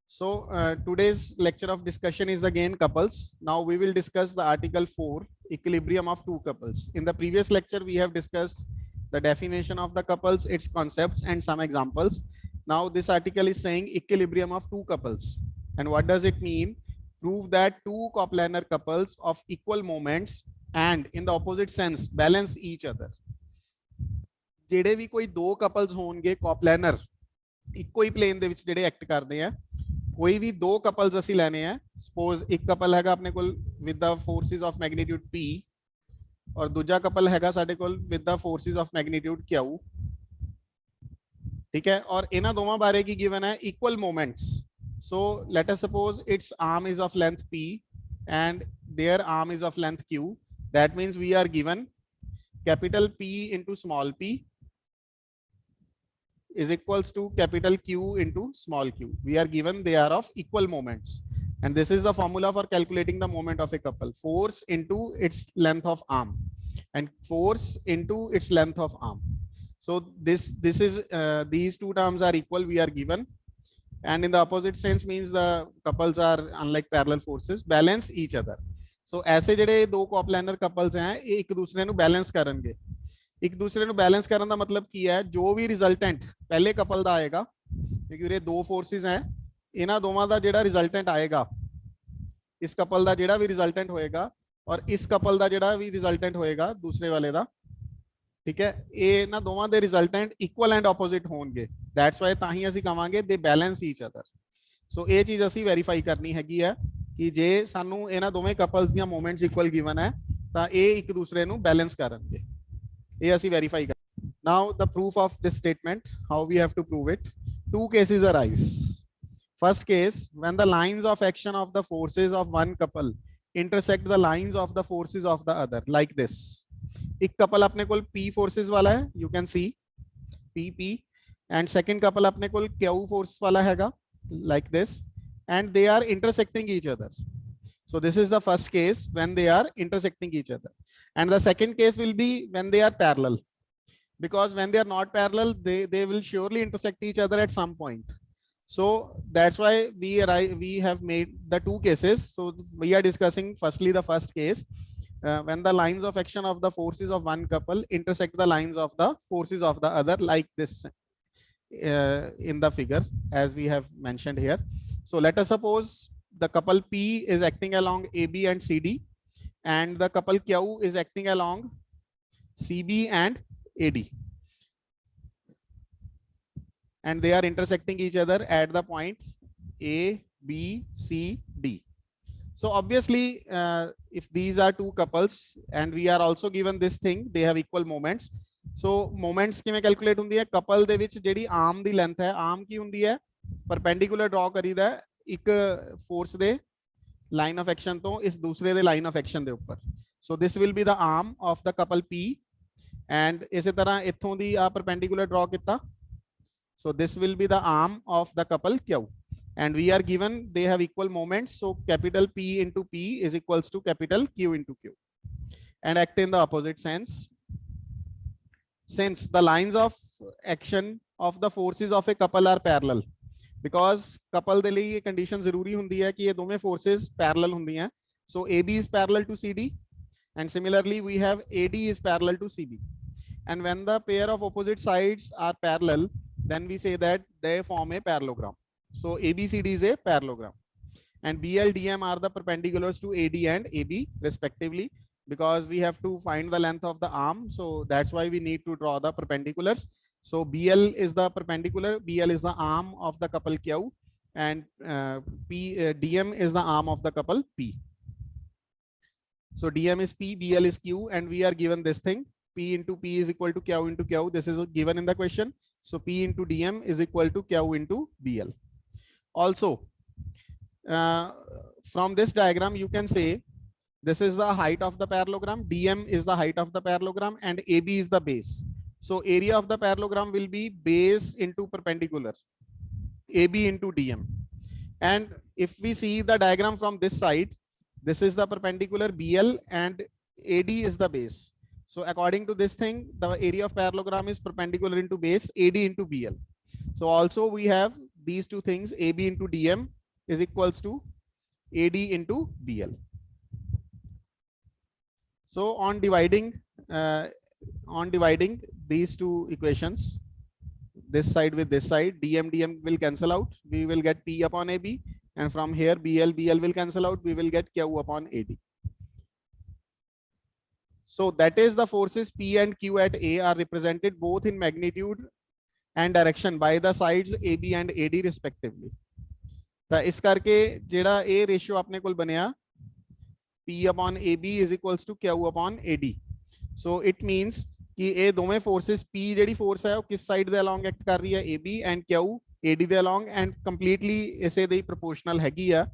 So today's lecture of discussion is again couples. Now we will discuss the article 4, equilibrium of two couples. In the previous lecture, we have discussed the definition of the couples, its concepts and some examples. Now this article is saying equilibrium of two couples. And what does it mean? Prove that two coplanar couples of equal moments and in the opposite sense balance each other. ਜਿਹੜੇ ਵੀ ਕੋਈ ਦੋ couples ਹੋਣਗੇ ਕੋਪਲੈਨਰ ਇੱਕੋ ਹੀ plain ਦੇ ਵਿੱਚ ਜਿਹੜੇ act ਕਰਦੇ ਆ ਕੋਈ ਵੀ ਦੋ ਕਪਲਸ ਅਸੀਂ ਲੈਣੇ ਆ ਸਪੋਜ਼ ਇੱਕ ਕਪਲ ਹੈਗਾ ਆਪਣੇ ਕੋਲ with the forces of magnitude P ਔਰ ਦੂਜਾ ਕਪਲ ਹੈਗਾ ਸਾਡੇ ਕੋਲ with the forces of magnitude Q ਠੀਕ ਹੈ ਔਰ ਇਹਨਾਂ ਦੋਵਾਂ ਬਾਰੇ ਕੀ ਗਿਵਨ ਹੈ equal moments so let us suppose its arm is of length P and their arm is of length Q. That means we are given capital P into small p is equals to capital Q into small q. We are given they are of equal moments. And this is the formula for calculating the moment of a couple. Force into its length of arm and force into its length of arm. So this is these two terms are equal, we are given. And in the opposite sense means the couples are unlike parallel forces, balance each other. So ऐसे ਜਿਹੜੇ ਦੋ ਕੋਪਲੈਨਰ couples हैं ਇਹ ਇੱਕ ਦੂਸਰੇ ਨੂੰ balance ਕਰਨਗੇ ਇੱਕ ਦੂਸਰੇ ਨੂੰ ਬੈਲੈਂਸ ਕਰਨ ਦਾ ਮਤਲਬ ਕੀ ਹੈ ਜੋ ਵੀ ਰਿਜ਼ਲਟੈਂਟ ਪਹਿਲੇ ਕਪਲ ਦਾ ਆਏਗਾ ਕਿਉਂਕਿ ਇਹ ਦੋ ਫੋਰਸਿਸ ਹੈ ਇਹਨਾਂ ਦੋਵਾਂ ਦਾ ਜਿਹੜਾ ਰਿਜ਼ਲਟੈਂਟ ਆਏਗਾ ਇਸ ਕਪਲ ਦਾ ਜਿਹੜਾ ਵੀ ਰਿਜ਼ਲਟੈਂਟ ਹੋਏਗਾ ਔਰ ਇਸ ਕਪਲ ਦਾ ਜਿਹੜਾ ਵੀ ਰਿਜ਼ਲਟੈਂਟ ਹੋਏਗਾ ਦੂਸਰੇ ਵਾਲੇ ਦਾ ਠੀਕ ਹੈ ਇਹ ਇਹਨਾਂ ਦੋਵਾਂ ਦੇ ਰਿਜ਼ਲਟੈਂਟ ਇਕੁਅਲ ਐਂਡ ਆਪੋਜ਼ਿਟ ਹੋਣਗੇ ਦੈਟਸ ਵਾਈ ਤਾਂ ਹੀ ਅਸੀਂ ਕਹਾਂਗੇ ਦੇ ਬੈਲੈਂਸ ਈਚ ਅਦਰ ਸੋ ਇਹ ਚੀਜ਼ ਅਸੀਂ ਵੈਰੀਫਾਈ ਕਰਨੀ ਹੈਗੀ ਹੈ ਕਿ ਜੇ ਸਾਨੂੰ ਇਹਨਾਂ ਦੋਵੇਂ ਕਪਲਸ ਦੀਆਂ ਮੂਵਮੈਂਟਸ ਇਕੁਅਲ ਗਿਵਨ ਹੈ ਤਾਂ ਇਹ ਇੱਕ ਦੂਸਰੇ ਨੂੰ ਬੈਲੈਂਸ ਕਰਨਗੇ ਇਹ ਅਸੀਂ ਵੈਰੀਫਾਈ ਕਰ now the proof of this statement how we have to prove it two cases arise. First case, when the lines of action of the forces of one couple intersect the lines of the forces of the other, like this. एक couple अपने कोल P forces वाला है, you can see P, and second couple अपने कोल Q force वाला हैगा, like this, and they are intersecting each other. So this is the first case when they are intersecting each other, and the second case will be when they are parallel. Because when they are not parallel, they will surely intersect each other at some point. So that's why we have made the two cases. So we are discussing firstly the first case when the lines of action of the forces of one couple intersect the lines of the forces of the other, like this in the figure as we have mentioned here. So let us suppose the couple P is acting along AB and CD, and the couple Q is acting along CB and AD, and they are intersecting each other at the point A, B, C, D. So obviously if these are two couples and we are also given this thing, they have equal moments. So moments ਕਿਵੇਂ calculate ਹੁੰਦੀ ਹੈ couple ਦੇ ਵਿੱਚ ਜਿਹੜੀ arm ਦੀ length ਹੈ arm ਕੀ ਹੁੰਦੀ ਹੈ perpendicular draw ਕਰੀਦਾ ਇੱਕ force ਦੇ line of action ਤੋਂ ਇਸ ਦੂਸਰੇ ਦੇ line of action ਦੇ ਉੱਪਰ. So this will be the arm of the couple P, and ਇਸੇ ਤਰ੍ਹਾਂ ਇੱਥੋਂ ਦੀ ਆ perpendicular draw ਕੀਤਾ. So this will be the arm of the couple Q, and we are given they have equal moments. So capital P into P is equals to capital Q into Q, and act in the opposite sense. Since the lines of action of the forces of a couple are parallel, because couple ਦੇ ਲਈ ਇਹ condition ਜ਼ਰੂਰੀ ਹੁੰਦੀ ਹੈ ਕਿ ਇਹ ਦੋਵੇਂ forces parallel ਹੁੰਦੀਆਂ. So AB is parallel to CD, and similarly we have AD is parallel to CB. And when the pair of opposite sides are parallel, then we say that they form a parallelogram. So ABCD is a parallelogram, and BL DM are the perpendiculars to AD and AB respectively, because we have to find the length of the arm. So that's why we need to draw the perpendiculars. So BL is the perpendicular, BL is the arm of the couple Q, and DM is the arm of the couple P. So DM is P, BL is Q, and we are given this thing. P into P is equal to Q into Q. This is given in the question. So P into DM is equal to Q into BL. Also, from this diagram, you can say this is the height of the parallelogram. DM is the height of the parallelogram, and AB is the base. So area of the parallelogram will be base into perpendicular, AB into DM. And if we see the diagram from this side, this is the perpendicular BL and AD is the base. So according to this thing, the area of parallelogram is perpendicular into base, AD into BL. So also we have these two things, AB into DM is equals to AD into BL. So on dividing these two equations, this side with this side, DM will cancel out. We will get P upon AB, and from here BL will cancel out. We will get Q upon AD. So that is the forces P and Q at A are represented both in magnitude and direction by the sides AB and AD respectively. तो इस करके जेड़ा A ratio अपने को बनिया P upon AB is equals to Q upon AD. So it means कि ये दोवें forces P जेड़ी force है वो किस side दे along act कर रही है AB and Q AD they along and completely इसे दे proportional हैगी है.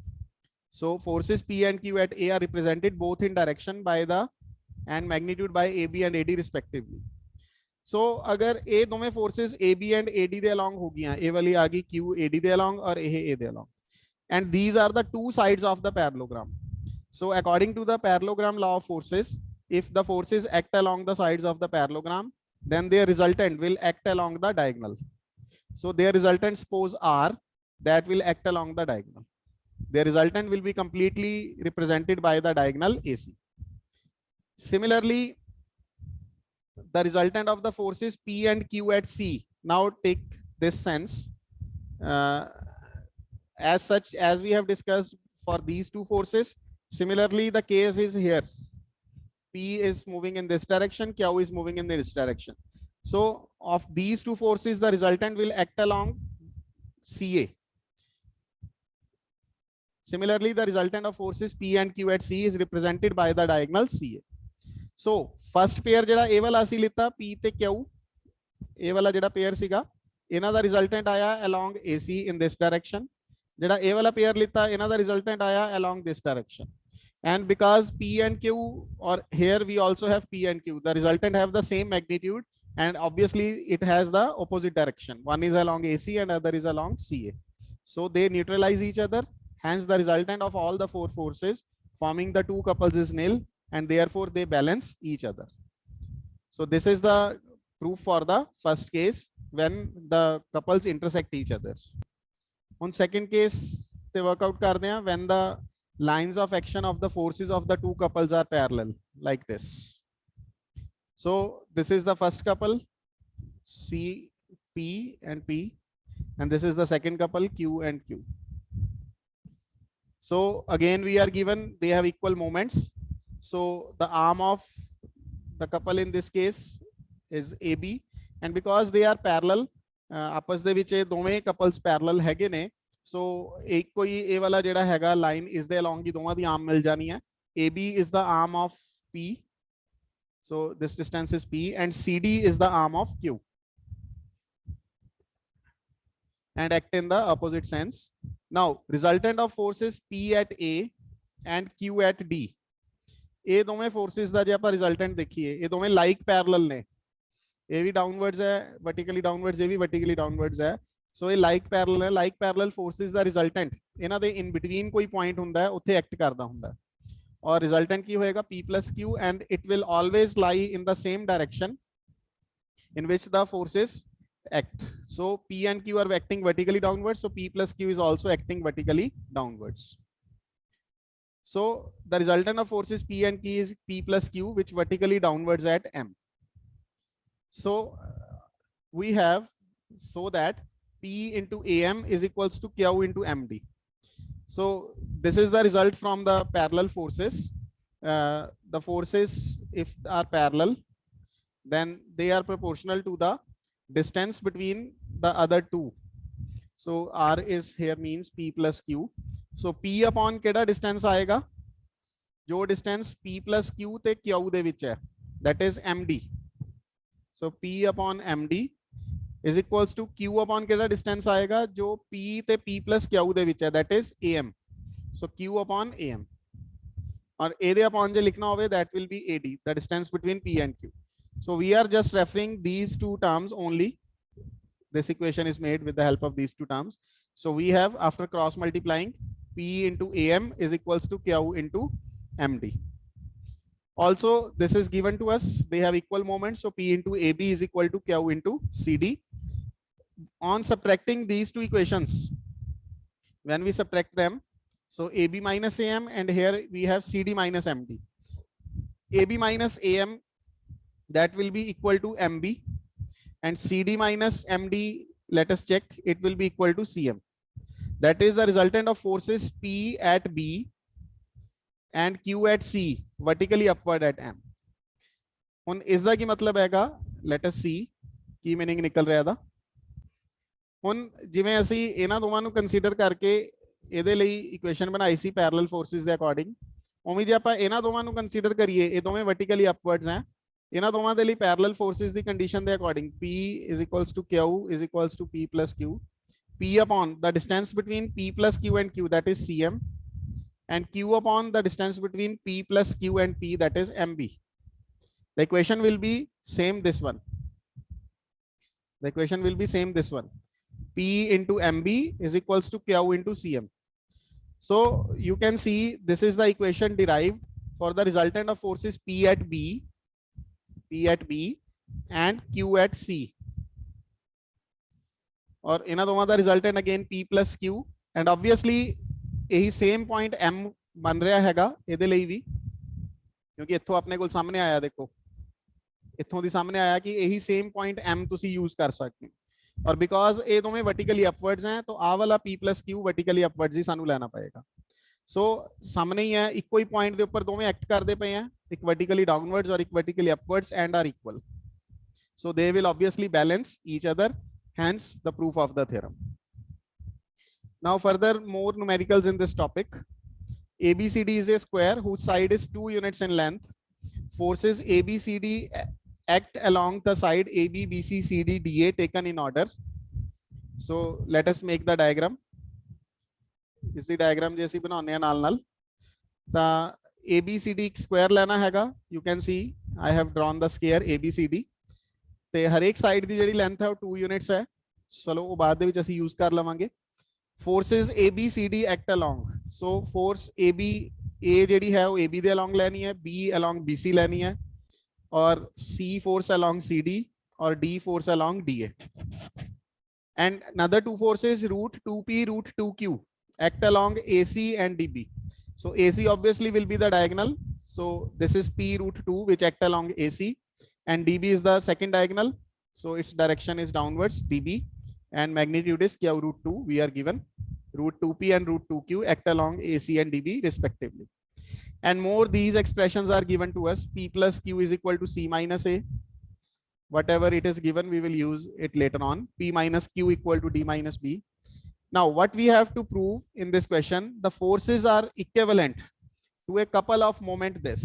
So forces P and Q at A are represented both in direction by the and magnitude by AB and AD respectively. So अगर A दोवें forces AB and AD they along हो गया, A वाली आ गई Q AD दे along और A they along, and these are the two sides of the parallelogram. So according to the parallelogram law of forces, if the forces act along the sides of the parallelogram, then their resultant will act along the diagonal. So their resultant suppose R that will act along the diagonal. Their resultant will be completely represented by the diagonal AC. Similarly, the resultant of the forces P and Q at C. Now take this sense. As such, as we have discussed for these two forces, similarly the case is here. P is moving in this direction, Q is moving in this direction. So of these two forces, the resultant will act along CA. Similarly, the resultant of forces P and Q at C is represented by the diagonal CA. So first pair जेड़ा A वाला सी लिता P ते Q, A वाला जेड़ा pair सीगा, इना दा resultant आया along AC in this direction. जेड़ा A वाला pair लिता इना दा resultant आया along this direction. And because P and Q, or here we also have P and Q, the resultant have the same magnitude, and obviously it has the opposite direction. One is along AC and other is along CA. So they neutralize each other. Hence the resultant of all the four forces forming the two couples is nil, and therefore they balance each other. So this is the proof for the first case when the couples intersect each other. On second case, they work out kar dein when the lines of action of the forces of the two couples are parallel like this. So this is the first couple C, P and P, and this is the second couple Q and Q. So again we are given they have equal moments. So the arm of the couple in this case is AB, and because they are parallel, आपस दे विच दोवें couples parallel हैगे ने, so एक कोई A वाला जेड़ा हैगा line is the along की दोवां दी arm मिल जानी है. AB is the arm of P, so this distance is P, and CD is the arm of Q, and act in the opposite sense. Now resultant of forces P at A and Q at D. ये दोवें forces दा जे आपां resultant देखिए, ये दोवें like parallel ने. ये भी downwards है, vertically downwards, ये भी vertically downwards है. So ये like parallel है, like parallel forces दा resultant इन्हां दे in between कोई point हुंदा है, उत्थे act करदा हुंदा है. और resultant की होएगा P plus Q, and it will always lie in the same direction in which the forces act. So P and Q are acting vertically downwards, so P plus Q is also acting vertically downwards. So the resultant of forces P and Q is P plus Q, which vertically downwards at M. So we have, so that P into AM is equals to Q into MD. So this is the result from the parallel forces. The forces, if are parallel, then they are proportional to the distance between the other two. So R is here means P plus Q. So P upon केड़ा distance आएगा? जो distance P plus Q ते Q दे विच है, that is MD. So P upon MD is equals to Q upon केड़ा distance आएगा? जो P ते P plus Q दे विच है, that is AM. So Q upon AM. और A दे upon जे लिखना होवे, that will be AD, the distance between P and Q. So we are just referring these two terms only. This equation is made with the help of these two terms. So we have, after cross multiplying, P into AM is equals to Q into MD. Also, this is given to us. They have equal moments. So P into AB is equal to Q into CD. on subtracting these two equations, when we subtract them, so AB minus AM, and here we have CD minus MD. AB minus AM, that will be equal to MB, and CD minus MD, let us check, it will be equal to CM. That is the resultant of forces P at B and Q at C, vertically upward at M. ਹੁਣ ਇਸ ਦਾ ਕੀ ਮਤਲਬ ਹੈਗਾ, let us ਸੀ ਕੀ meaning ਨਿਕਲ ਰਿਹਾ ਦਾ। ਹੁਣ ਜਿਵੇਂ ਅਸੀਂ ਇਹਨਾਂ ਦੋਵਾਂ ਨੂੰ ਕੰਸੀਡਰ ਕਰਕੇ ਇਹਦੇ ਲਈ ਇਕੁਏਸ਼ਨ ਬਣਾਈ ਸੀ ਪੈਰਲਲ ਫੋਰਸਿਸ ਦੇ ਅਕੋਰਡਿੰਗ, ਉਵੇਂ ਜੇ ਆਪਾਂ ਇਹਨਾਂ ਦੋਵਾਂ ਨੂੰ ਕੰਸੀਡਰ ਕਰੀਏ, ਇਹ ਦੋਵੇਂ ਵਰਟੀਕਲੀ ਅਪਵਰਡਸ ਹੈ, ਇਹਨਾਂ ਦੋਵਾਂ ਦੇ ਲਈ ਪੈਰਲਲ ਫੋਰਸਿਸ ਦੀ ਕੰਡੀਸ਼ਨ ਦੇ according P is equals to Q is equals to P plus Q, P upon the distance between P plus Q and Q, that is CM, and Q upon the distance between P plus Q and P, that is MB. The equation will be same this one. The equation will be same this one. P into MB is equals to Q into CM. So you can see this is the equation derived for the resultant of forces P at B and Q at C. Or in other words, the resultant again P plus Q, and obviously यही same point M बन रहा हैगा ਇਹਦੇ ਲਈ ਵੀ, ਕਿਉਂਕਿ ਇੱਥੋਂ ਆਪਣੇ ਕੋਲ ਸਾਹਮਣੇ ਆਇਆ, ਦੇਖੋ ਇੱਥੋਂ ਦੀ ਸਾਹਮਣੇ ਆਇਆ ਕਿ ਇਹੀ ਸੇਮ ਪੁਆਇੰਟ M ਤੁਸੀਂ यूज कर सकते हैं, और बिकॉज ये दोवें वर्टिकली अपवर्ड्स हैं तो आ वाला P plus Q vertically upwards ही सानू लेना पएगा। सो सामने ही है, इको ही पॉइंट के ऊपर दोवें एक्ट करते पे हैं, एक वर्टिकली डाउनवर्ड्स और एक vertically upwards, and are equal, so they will obviously balance each other, hence the proof of the theorem. Now further more numericals in this topic. ABCD is a square whose side is 2 units in length. Forces ABCD act along the side AB, BC, CD, DA taken in order. So let us make the diagram. Is the diagram जैसी बनाने हैं नाल the ABCD square लेना हैगा. You can see I have drawn the square ABCD. ते हर एक side की ਜਿਹੜੀ length है वो 2 units है. चलो वो बाद ਦੇ ਵਿੱਚ ਅਸੀਂ यूज कर लवांगे. Forces ABCD act along. So force AB, A ਜਿਹੜੀ है वो AB ਦੇ along लेनी है, B along BC लेनी है, और C force along CD, और D force along DA. And another two forces root 2P, root 2Q act along AC and DB. So AC obviously will be the diagonal. So this is P root 2 which act along AC, and DB is the second diagonal. So its direction is downwards, DB, and magnitude is Q root 2. We are given root 2P and root 2Q act along AC and DB respectively. And more, these expressions are given to us. P plus Q is equal to C minus A. Whatever it is given, we will use it later on. P minus Q equal to D minus B. Now, what we have to prove in this question, the forces are equivalent to a couple of moment this.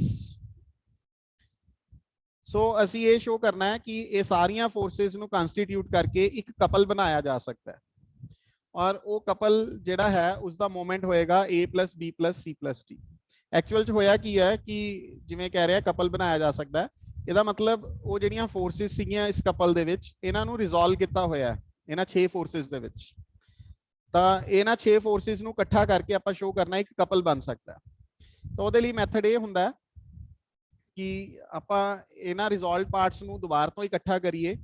So, ਅਸੀਂ ਇਹ show करना है कि ये सारियां forces ਨੂੰ constitute करके एक couple बनाया जा सकता है, और वो couple ਜਿਹੜਾ है उसका moment होएगा A plus B plus C plus D. Actual च होया की है कि जिवें कह रहे हैं कपल बनाया जा सकता है, ਇਹਦਾ ਮਤਲਬ ਉਹ ਜਿਹੜੀਆਂ ਫੋਰਸਿਸ ਸੀਗੀਆਂ ਇਸ ਕਪਲ ਦੇ ਵਿੱਚ, ਇਹਨਾਂ ਨੂੰ ਰਿਜ਼ੋਲਵ ਕੀਤਾ ਹੋਇਆ ਹੈ ਇਹਨਾਂ 6 ਫੋਰਸਿਸ ਦੇ ਵਿੱਚ। ਤਾਂ ਇਹਨਾਂ 6 ਫੋਰਸਿਸ ਨੂੰ ਇਕੱਠਾ ਕਰਕੇ ਆਪਾਂ ਸ਼ੋ ਕਰਨਾ ਇੱਕ ਕਪਲ ਬਣ ਸਕਦਾ ਹੈ। ਤਾਂ ਉਹਦੇ ਲਈ ਮੈਥਡ ਇਹ ਹੁੰਦਾ ਹੈ ਕਿ ਆਪਾਂ ਇਹਨਾਂ ਰਿਜ਼ੋਲਵਡ ਪਾਰਟਸ ਨੂੰ ਦੁਬਾਰਾ ਤੋਂ ਇਕੱਠਾ ਕਰੀਏ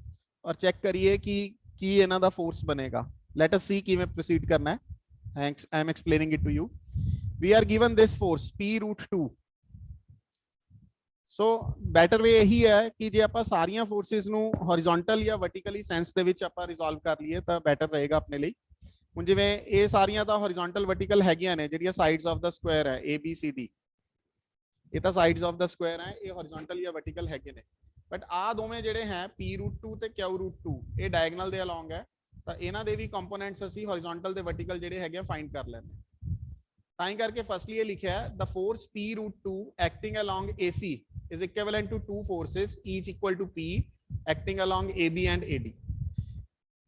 ਔਰ ਚੈੱਕ ਕਰੀਏ ਕਿ ਕੀ ਇਹਨਾਂ ਦਾ ਫੋਰਸ ਬਣੇਗਾ। ਲੈਟ ਅਸ ਸੀ ਕਿਵੇਂ ਪ੍ਰੋਸੀਡ ਕਰਨਾ ਹੈ। I am explaining it to you. We are given this force P root 2. So better way यही है कि जे ਆਪਾਂ ਸਾਰੀਆਂ ਫੋਰਸਿਸ ਨੂੰ horizontal ਜਾਂ vertically sense ਦੇ ਵਿੱਚ ਆਪਾਂ ਰਿਜ਼ੋਲਵ ਕਰ ਲਈਏ ਤਾਂ better ਰਹੇਗਾ ਆਪਣੇ ਲਈ। ਹੁਣ ਜਿਵੇਂ ਇਹ ਸਾਰੀਆਂ ਤਾਂ horizontal vertical ਹੈਗੀਆਂ ਨੇ, ਜਿਹੜੀਆਂ sides of the square ਹੈ ABCD, ਇਹ ਤਾਂ sides of the square ਹੈ, ਇਹ horizontal ਜਾਂ vertical ਹੈਗੇ ਨੇ। ਬਟ ਆ ਦੋਵੇਂ ਜਿਹੜੇ ਹੈ P root 2 ਤੇ Q root 2, ਇਹ diagonal ਦੇ along ਹੈ, ਤਾਂ ਇਹਨਾਂ ਦੇ ਵੀ ਕੰਪੋਨੈਂਟਸ ਅਸੀਂ horizontal ਤੇ vertical ਜਿਹੜੇ ਹੈਗੇ ਫਾਈਂਡ ਕਰ ਲੈਣੇ। ਤਾਂ ਹੀ ਕਰਕੇ ਫਸਟਲੀ ਇਹ ਲਿਖਿਆ ਹੈ the force P root 2 acting along AC is equivalent to two forces each equal to P acting along AB and AD.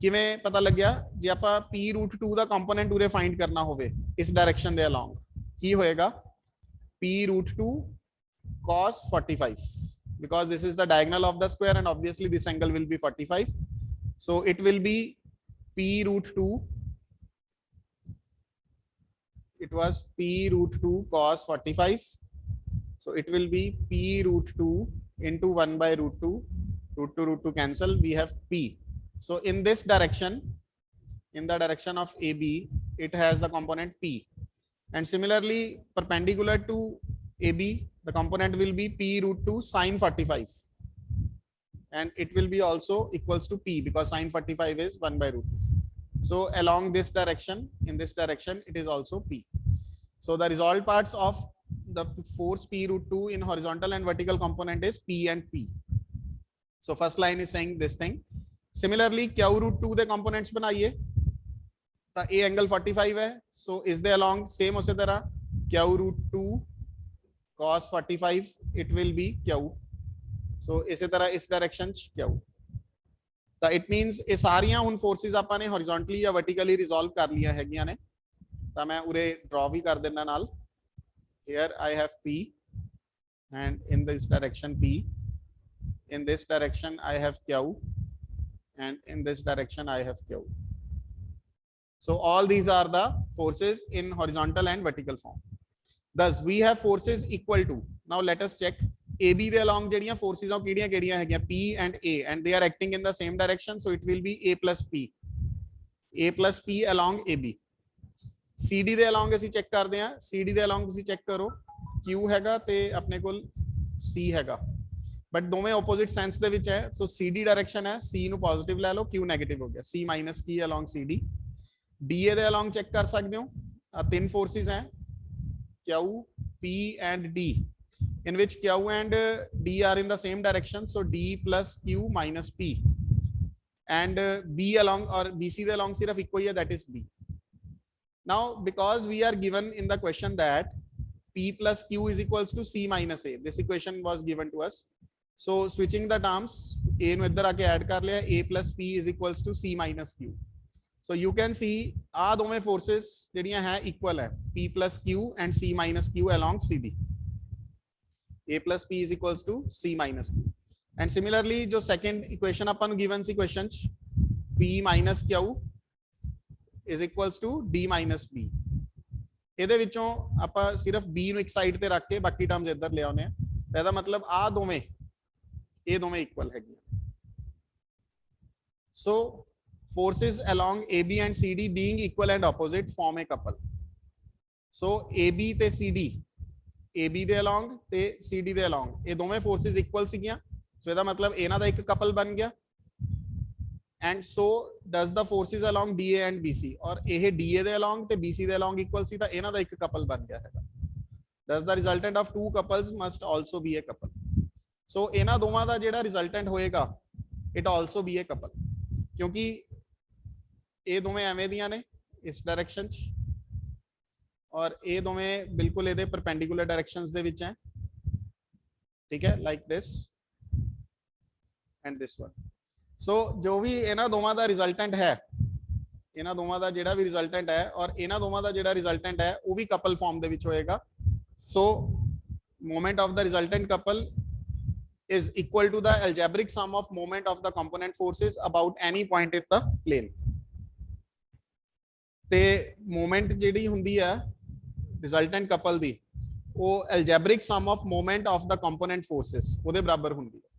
ਕਿਵੇਂ ਪਤਾ ਲੱਗਿਆ? ਜੇ ਆਪਾਂ P root 2 ਦਾ ਕੰਪੋਨੈਂਟ ਉਰੇ ਫਾਈਂਡ ਕਰਨਾ ਹੋਵੇ ਇਸ ਡਾਇਰੈਕਸ਼ਨ ਦੇ along, ਕੀ ਹੋਏਗਾ? P root 2 cos 45, because this is the diagonal of the square and obviously this angle will be 45. So it will be P root 2, it was P root 2 cos 45. So it will be P root 2 into 1 by root 2. Root 2 cancel. We have P. So in this direction, in the direction of AB, it has the component P. And similarly, perpendicular to AB, the component will be P root 2 sine 45. And it will be also equals to P because sine 45 is 1 by root 2. So along this direction, in this direction, it is also P. So the resolved parts of the force P root 2 in horizontal and vertical component is P and P. So first line is saying this thing. Similarly, Q root 2 the components बनाइए. The A angle 45 है. So is they along same उसे तरह Q root 2 cos 45 it will be Q. So इसे तरह इस direction Q. तो it means ये सारियां उन forces ਆਪਾਂ ने horizontally या vertically resolve कर लिया हैगियां ने. तो मैं उरे draw भी कर देना नाल. Here I have P and in this direction P. In this direction I have Q and in this direction I have Q. So all these are the forces in horizontal and vertical form. Thus we have forces equal to. Now let us check AB ਦੇ along ਜਿਹੜੀਆਂ forces ਆ ਕਿਹੜੀਆਂ ਕਿਹੜੀਆਂ ਹੈਗੀਆਂ P and A and they are acting in the same direction, so it will be A plus P. A plus P along AB. CD ਦੇ along ਅਸੀਂ check ਕਰਦੇ ਹਾਂ. CD ਦੇ along ਤੁਸੀਂ ਚੈੱਕ ਕਰੋ Q ਹੈਗਾ ਤੇ ਆਪਣੇ ਕੋਲ C ਹੈਗਾ, ਬਟ ਦੋਵੇਂ opposite sense ਦੇ ਵਿੱਚ ਹੈ. ਸੋ CD direction ਹੈ, C ਨੂੰ positive ਲੈ ਲਓ, Q negative ਹੋ ਗਿਆ. C minus Q along CD. DA ਦੇ along ਚੈੱਕ ਕਰ ਸਕਦੇ ਹੋ. ਤਿੰਨ forces ਹੈ Q, P and D, in which Q and D are in the same direction, so D plus Q minus P, and B along or BC the along sirf ikko hi hai, that is B. Now because we are given in the question that P plus Q is equals to C minus A, this equation was given to us, so switching the terms, A nu idhar aake add kar liya, A plus P is equals to C minus Q. So you can see aa dove forces ਜਿਹੜੀਆਂ ਹੈ equal ਹੈ, P plus Q and C minus Q along CD. A plus P is equals to C minus Q. And similarly जो second equation ਆਪਾਂ ਨੂੰ given ਸੀ question ਚ, P minus Q is equals to D minus B. ਇਹਦੇ ਵਿੱਚੋਂ ਆਪਾਂ ਸਿਰਫ B ਨੂੰ ਇੱਕ ਸਾਈਡ ਤੇ ਰੱਖ ਕੇ ਬਾਕੀ ਟਰਮਸ ਇੱਧਰ ਲੈ ਆਉਨੇ ਆ. ਤਾਂ ਇਹਦਾ ਮਤਲਬ ਆ ਦੋਵੇਂ ਇਹ ਦੋਵੇਂ ਇਕੁਅਲ ਹੈਗੀਆਂ. So forces along AB and CD being equal and opposite form a couple. So AB ਤੇ CD, AB ਦੇ along ਤੇ CD ਦੇ along ਇਹ ਦੋਵੇਂ forces equal ਸੀਗੀਆਂ. So ਇਹਦਾ ਮਤਲਬ ਇਹਨਾਂ ਦਾ ਇੱਕ couple ਬਣ ਗਿਆ. And so does the forces along DA and BC, और ਇਹ DA ਦੇ along ਤੇ BC ਦੇ along equal ਸੀ ਤਾਂ ਇਹਨਾਂ ਦਾ ਇੱਕ couple ਬਣ ਗਿਆ ਹੈਗਾ. Thus the resultant of two couples must also be a couple. So ਇਹਨਾਂ ਦੋਵਾਂ ਦਾ ਜਿਹੜਾ resultant ਹੋਏਗਾ it also be a couple, ਕਿਉਂਕਿ ਇਹ ਦੋਵੇਂ ਐਵੇਂ ਦੀਆਂ ਨੇ ਇਸ ਡਾਇਰੈਕਸ਼ਨ ਚ ਔਰ ਇਹ ਦੋਵੇਂ ਬਿਲਕੁਲ ਇਹਦੇ ਪਰਪੈਂਡੀਕੂਲਰ ਡਾਇਰੈਕਸ਼ਨਸ ਦੇ ਵਿੱਚ ਹੈ. ਠੀਕ ਹੈ, like this and this one. So ਜੋ ਵੀ ਇਹਨਾਂ ਦੋਵਾਂ ਦਾ ਰਿਜ਼ਲਟੈਂਟ ਹੈ, ਇਹਨਾਂ ਦੋਵਾਂ ਦਾ ਜਿਹੜਾ ਵੀ ਰਿਜ਼ਲਟੈਂਟ ਹੈ ਔਰ ਇਹਨਾਂ ਦੋਵਾਂ ਦਾ ਜਿਹੜਾ ਰਿਜ਼ਲਟੈਂਟ ਹੈ ਉਹ ਵੀ ਕਪਲ ਫਾਰਮ ਦੇ ਵਿੱਚ ਹੋਏਗਾ. ਸੋ moment of the resultant couple is equal to the algebraic sum of moment of the component forces about any point in the plane. ਤੇ moment ਜਿਹੜੀ ਹੁੰਦੀ ਹੈ resultant couple ਦੀ ਉਹ algebraic sum of moment of the component forces ਉਹਦੇ ਬਰਾਬਰ ਹੁੰਦੀ ਹੈ.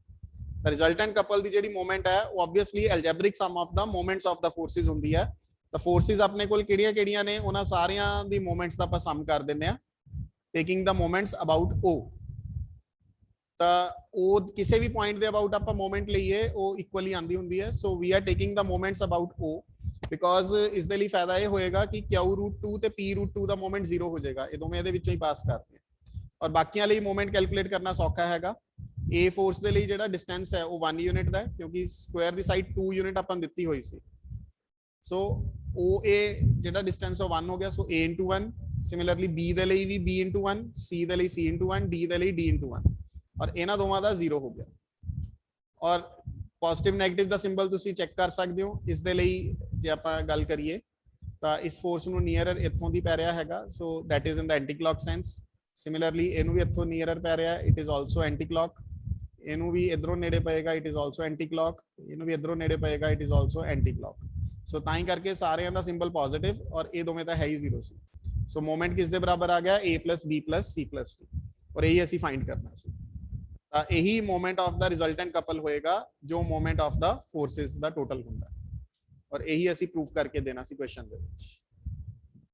The resultant couple ਦੀ ਜਿਹੜੀ moment ਹੈ ਉਹ obviously algebraic sum of the moments of the forces ਹੁੰਦੀ ਹੈ. ਤਾਂ forces ਆਪਣੇ ਕੋਲ ਕਿਹੜੀਆਂ ਕਿਹੜੀਆਂ ਨੇ ਉਹਨਾਂ ਸਾਰਿਆਂ ਦੀ moments ਦਾ ਆਪਾਂ sum ਕਰ ਦਿੰਦੇ ਆ taking the moments about O. ਤਾਂ ਉਹ ਕਿਸੇ ਵੀ point ਦੇ about ਆਪਾਂ moment ਲਈਏ ਉਹ equally ਆਂਦੀ ਹੁੰਦੀ ਹੈ. So we are taking the moments about O because ਇਸ ਦੇ ਲਈ ਫਾਇਦਾ ਇਹ ਹੋਏਗਾ ਕਿ Q root 2 ਤੇ P root 2 ਦਾ moment 0 ਹੋ ਜਾਏਗਾ. ਇਹ ਦੋਵੇਂ ਇਹਦੇ ਵਿੱਚੋਂ ਹੀ ਪਾਸ ਕਰਦੇ ਆ ਔਰ ਬਾਕੀਆਂ ਲਈ moment ਕੈਲਕੂਲੇਟ ਕਰਨਾ ਸੌਖਾ ਹੈਗਾ. A force ਦੇ ਲਈ ਜਿਹੜਾ distance ਹੈ ਉਹ 1 unit ਦਾ ਹੈ ਕਿਉਂਕਿ ਸਕੁਆਇਰ ਦੀ ਸਾਈਡ 2 unit ਆਪਾਂ ਦਿੱਤੀ ਹੋਈ ਸੀ. So OA ਜਿਹੜਾ distance ਉਹ 1 ਹੋ ਗਿਆ. So A into 1. Similarly B ਦੇ ਲਈ ਵੀ B into 1, C ਦੇ ਲਈ C into 1, D ਦੇ ਲਈ D into 1 ਔਰ ਇਹਨਾਂ ਦੋਵਾਂ ਦਾ 0 ਹੋ ਗਿਆ. ਔਰ ਪੋਜ਼ਿਟਿਵ ਨੈਗੇਟਿਵ ਦਾ ਸਿੰਬਲ ਤੁਸੀਂ ਚੈੱਕ ਕਰ ਸਕਦੇ ਹੋ. ਇਸ ਦੇ ਲਈ ਜੇ ਆਪਾਂ ਗੱਲ ਕਰੀਏ ਤਾਂ ਇਸ ਫੋਰਸ ਨੂੰ ਨੀਅਰਰ ਇੱਥੋਂ ਦੀ ਪੈ ਰਿਹਾ ਹੈਗਾ. So that is in the anti clock sense. Similarly ਇਹਨੂੰ ਵੀ ਇੱਥੋਂ ਨੀਅਰਰ ਪੈ ਰਿਹਾ, it is also anti clock. ਇਹਨੂੰ ਵੀ ਇਧਰੋਂ ਨੇੜੇ ਪਏਗਾ, it is also anti clock. ਇਹਨੂੰ ਵੀ ਇਧਰੋਂ ਨੇੜੇ ਪਏਗਾ, it is also anti clock. So ਤਾਂ ਹੀ ਕਰਕੇ ਸਾਰਿਆਂ ਦਾ ਸਿੰਬਲ ਪੋਜ਼ਿਟਿਵ ਔਰ ਇਹ ਦੋਵੇਂ ਤਾਂ ਹੈ ਹੀ 0 ਸੀ. ਸੋ ਮੋਮੈਂਟ ਕਿਸ ਦੇ ਬਰਾਬਰ ਆ ਗਿਆ? A plus B plus C plus D ਔਰ ਇਹੀ ਅਸੀਂ ਫਾਈਂਡ ਕਰਨਾ ਸੀ. ਤਾਂ ਇਹੀ moment of the resultant couple ਹੋਏਗਾ ਜੋ moment of the forces the total ਹੁੰਦਾ ਹੈ. ਔਰ ਇਹੀ ਅਸੀਂ ਪ੍ਰੂਫ ਕਰਕੇ ਦੇਣਾ ਸੀ ਕੁਐਸਚਨ ਦੇ ਵਿੱਚ।